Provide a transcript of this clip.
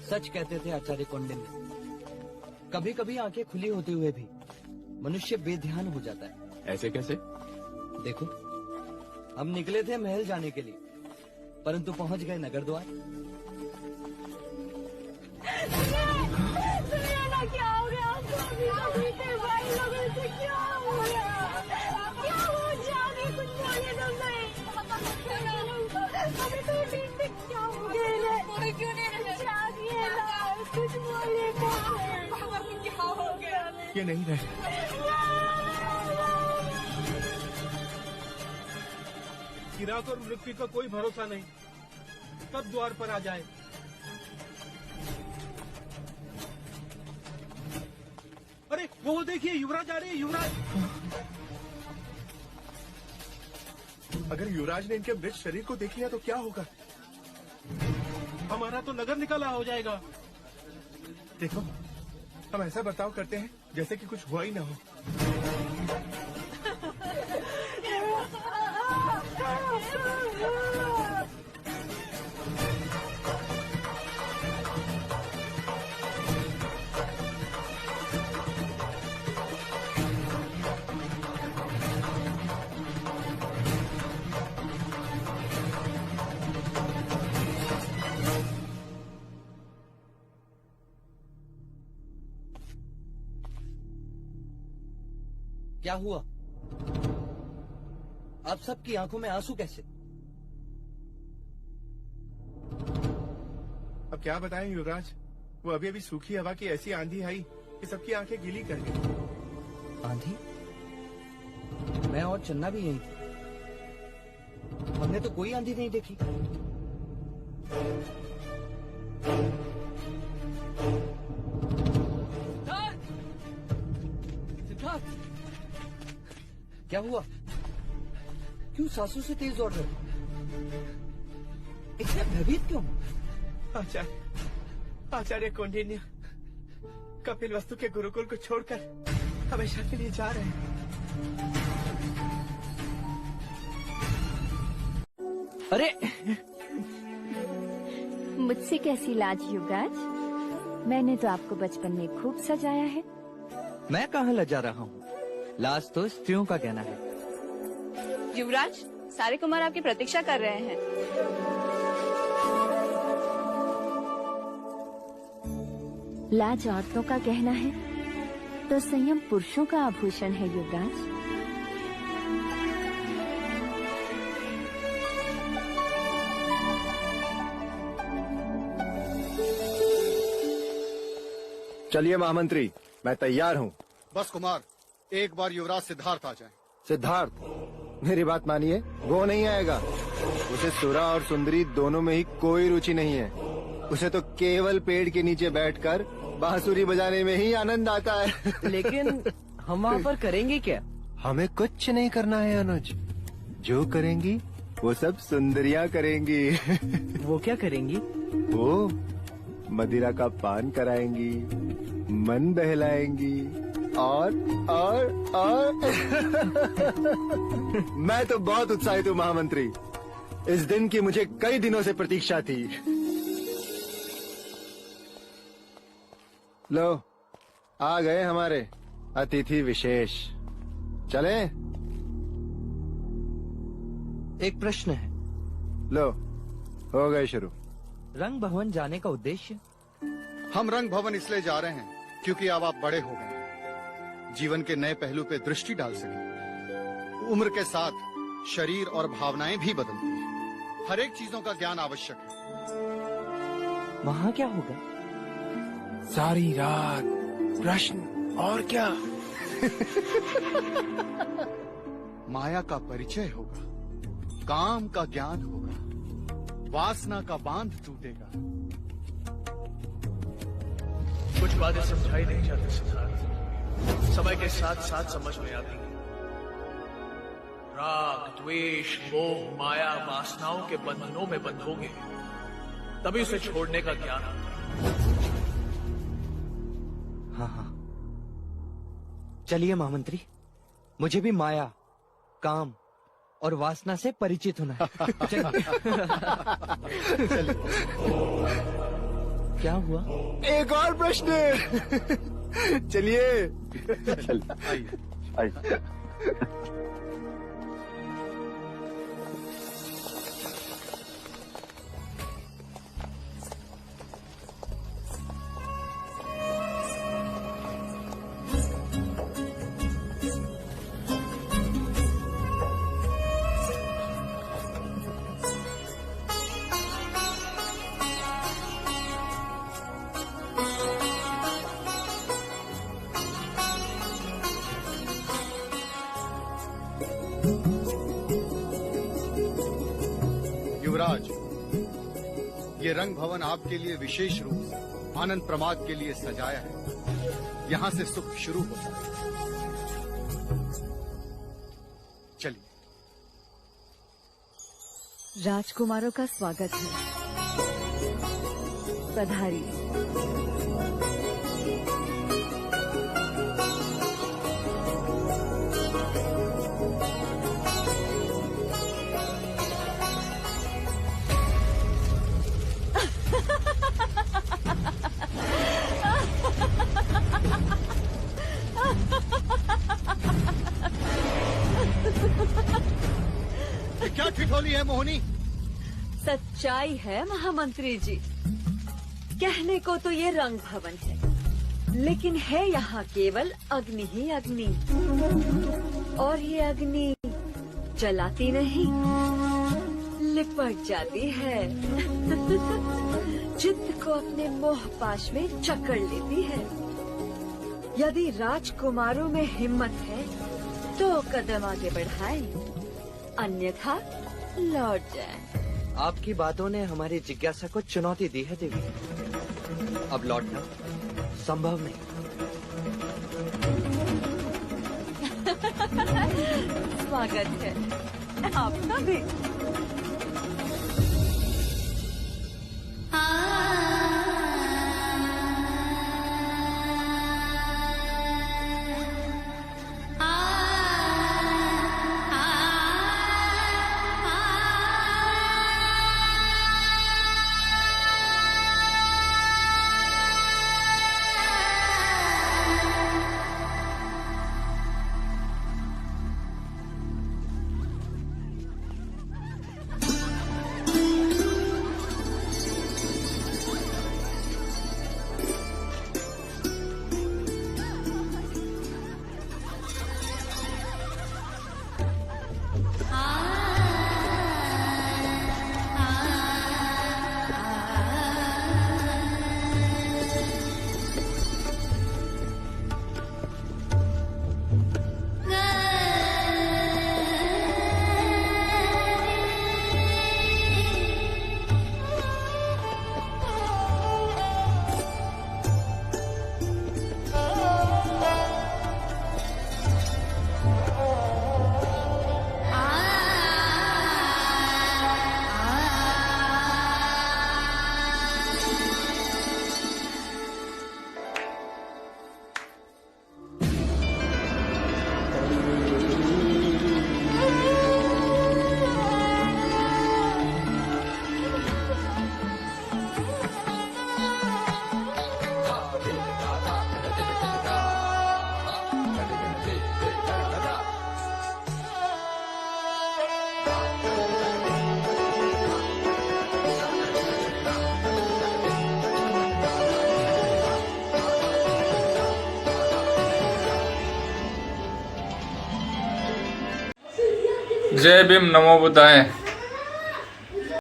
सच कहते थे आचार्य कौंडिन्य, कभी कभी आंखें खुली होते हुए भी मनुष्य बेध्यान हो जाता है। ऐसे कैसे? देखो, हम निकले थे महल जाने के लिए, परंतु पहुंच गए नगर द्वार। क्या हो गया आपको? भाई लोगों से क्या हो गया? क्या हो जाने कुछ बोले तो नहीं। हमें तो दिन में क्या हो गया? क्यों नहीं जागिए ना, कुछ बोले तो। क्या हो गया? ये नहीं रहे। किराक और मृत्यु का कोई भरोसा नहीं, कब द्वार पर आ जाए। अरे वो देखिए, युवराज आ रहे हैं। युवराज! अगर युवराज ने इनके मृत शरीर को देख लिया तो क्या होगा? हमारा तो नगर निकाला हो जाएगा। देखो, हम ऐसा बर्ताव करते हैं जैसे कि कुछ हुआ ही ना हो। क्या हुआ? अब सबकी आंखों में आंसू कैसे? अब क्या बताएं युवराज, वो अभी अभी सूखी हवा की ऐसी आंधी आई कि सबकी आंखें गीली कर गई। आंधी? मैं और चन्ना भी यही थे, हमने तो कोई आंधी नहीं देखी। सिद्धार्थ, क्या हुआ? क्यों सांसों से तेज दौड़ रहे हो? इतने भयभीत क्यों? आचार्य कौंडिन्य कपिल वस्तु के गुरुकुल को छोड़कर हमेशा के लिए जा रहे हैं। अरे मुझसे कैसी लाज युवराज? मैंने तो आपको बचपन में खूब सजाया है। मैं कहाँ लजा रहा हूँ, लाज तो स्त्रियों का कहना है। युवराज, सारे कुमार आपकी प्रतीक्षा कर रहे हैं। लाज औरतों का कहना है तो संयम पुरुषों का आभूषण है युवराज। चलिए महामंत्री, मैं तैयार हूँ। बस कुमार, एक बार युवराज सिद्धार्थ आ जाए। सिद्धार्थ, मेरी बात मानिए, वो नहीं आएगा। उसे सुरा और सुंदरी दोनों में ही कोई रुचि नहीं है। उसे तो केवल पेड़ के नीचे बैठकर बांसुरी बजाने में ही आनंद आता है। लेकिन हम वहाँ पर करेंगे क्या? हमें कुछ नहीं करना है अनुज। जो करेंगी वो सब सुंदरियाँ करेंगी। वो क्या करेंगी? वो मदिरा का पान कराएंगी, मन बहलाएंगी और मैं तो बहुत उत्साहित हूँ महामंत्री। इस दिन की मुझे कई दिनों से प्रतीक्षा थी। लो, आ गए हमारे अतिथि विशेष। चले? एक प्रश्न है। लो, हो गए शुरू। रंग भवन जाने का उद्देश्य? हम रंग भवन इसलिए जा रहे हैं क्योंकि अब आप बड़े हो गए, जीवन के नए पहलू पे दृष्टि डाल सके। उम्र के साथ शरीर और भावनाएं भी बदलती हैं। हर एक चीजों का ज्ञान आवश्यक है। वहाँ क्या होगा? सारी रात प्रश्न और क्या। माया का परिचय होगा, काम का ज्ञान होगा, वासना का बांध टूटेगा। कुछ बातें समझाई नहीं जाती सिद्धार्थ, समय के साथ साथ समझ में आती है। राग, द्वेष, मोह, माया, वासनाओं के बंधनों में बंधोगे तभी उसे छोड़ने का ज्ञान आता है। हाँ, चलिए महामंत्री, मुझे भी माया, काम और वासना से परिचित होना है। चलिए। क्या हुआ? एक और प्रश्न। चलिए। आइए। युवराज, ये रंग भवन आपके लिए विशेष रूप से आनंद प्रमाद के लिए सजाया है। यहाँ से सुख शुरू होता है। चलिए। राजकुमारों का स्वागत है। पधारिए। ये क्या ठिठोली है मोहिनी? सच्चाई है महामंत्री जी। कहने को तो ये रंग भवन है, लेकिन है यहाँ केवल अग्नि ही अग्नि। और ये अग्नि जलाती नहीं, लिपट जाती है। चित्त को अपने मोह पाश में जकड़ लेती है। यदि राजकुमारों में हिम्मत है तो कदम आगे बढ़ाएं, अन्यथा लौट जाएं। आपकी बातों ने हमारी जिज्ञासा को चुनौती दी है देवी। अब लौटना संभव नहीं। स्वागत है आपका भी। जय भीम, नमो बुद्धाय।